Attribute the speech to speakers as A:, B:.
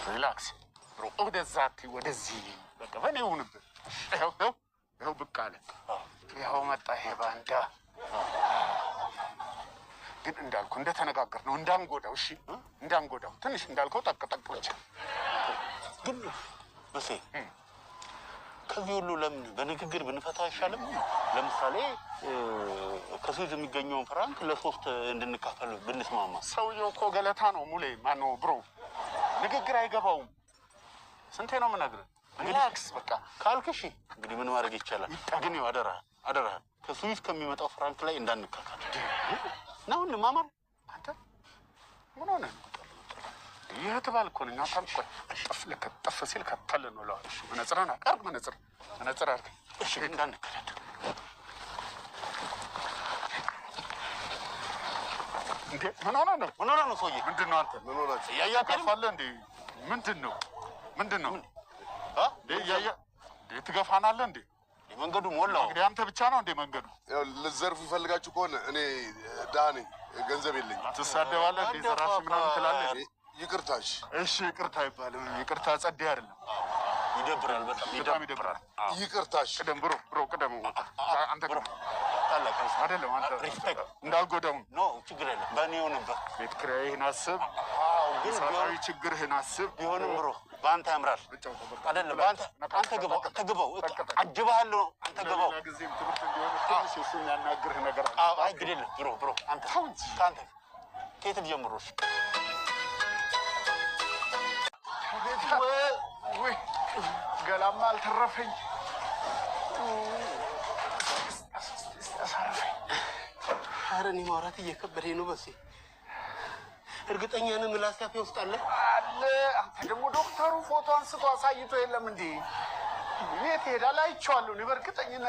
A: ሪላክስ ብሮ። ወደዛ ወደዚህ በቃ በኔ ይሁንብህ። ይኸው ብቅ አለ። ይኸው መጣ ይሄ ባንዳ። ግን እንዳልኩ እንደተነጋገር ነው እንዳንጎዳው። እሺ እንዳንጎዳው ትንሽ እንዳልከው ጠቅጠቆች
B: ግን በሴ ከዚህ ሁሉ ለምን በንግግር ብንፈታ አይሻልም? ለምሳሌ ከስዊዝ የሚገኘውን ፍራንክ ለሶስት እንድንካፈል ብንስማማ።
A: ሰውየው እኮ ገለታ ነው ሙሌ። ማነው ብሮ ንግግር አይገባውም። ስንቴ ነው የምነግርህ? ሪላክስ በቃ
B: ካልክሽ እንግዲህ ምን ማድረግ ይቻላል? ግን አደራ ከስዊዝ ከሚመጣው ፍራንክ ላይ እንዳንካፈል ነው። እንማማር።
A: አንተ ምን ሆነህ ነው? ይህ ትባል እኮ ነኝ። አታልቆይ ጠፍ ሲል ከተል ነው ለዋል። መነጽርህን አቀርብ። መነጽር አድርገህ
B: እሺ። እንዳንከዳድ
A: እንዴ? ምን ሆነህ ነው?
B: ሰውዬ
A: ምንድን ነው አንተ?
B: ምን ሆነህ
A: ያያቀፋለህ እንዴ? ምንድን ነው? ትገፋናለህ እንዴ?
B: መንገዱ ሞላው።
A: እንግዲህ አንተ ብቻ ነው እንዴ መንገዱ?
C: ልትዘርፉ ይፈልጋችሁ ከሆነ እኔ ድሃ ነኝ፣ ገንዘብ የለኝም።
A: ትሳደባለህ እንዴ? ዘራፊ ምናምን ትላለህ።
C: ይቅርታሽ።
A: እሺ ይቅርታ አይባልም። ይቅርታ ጸዴ አይደለም።
B: ይደብራል፣ በጣም ይደብራል።
C: ይቅርታሽ።
A: ቅደም ብሮ ቅደም። አንተ
B: ብሮ ታላቅ
A: አይደለም አንተ እንዳልጎዳው
B: ነው። ችግር የለም በእኔ ይሁንበት።
A: ቤት ኪራይህን አስብ፣ መሰረታዊ ችግርህን አስብ።
B: ቢሆንም ብሮ በአንተ ያምራል አይደለም? አንተ ግባው፣ አጅብሃለሁ። አንተ ግባው።
A: ጊዜም ትምህርት እንዲሆን ትንሽ እሱ የሚያናግርህ ነገር
B: አለ። አይ ግድ የለም ብሮ አንተ ከአንተ ከየት ጀምሮሽ
A: ወይ ገላማ አልተረፈኝ።
B: ኧረ እኔ ማውራት እየከበደኝ ነው። በሴ እርግጠኛ ነህ ምላስ ካፌ ውስጥ አለ?
A: አንተ ደግሞ ዶክተሩ ፎቶ አንስቶ አሳይቶ የለም እንዴ? የት ሄዳል? አይቼዋለሁ እኔ በእርግጠኝነት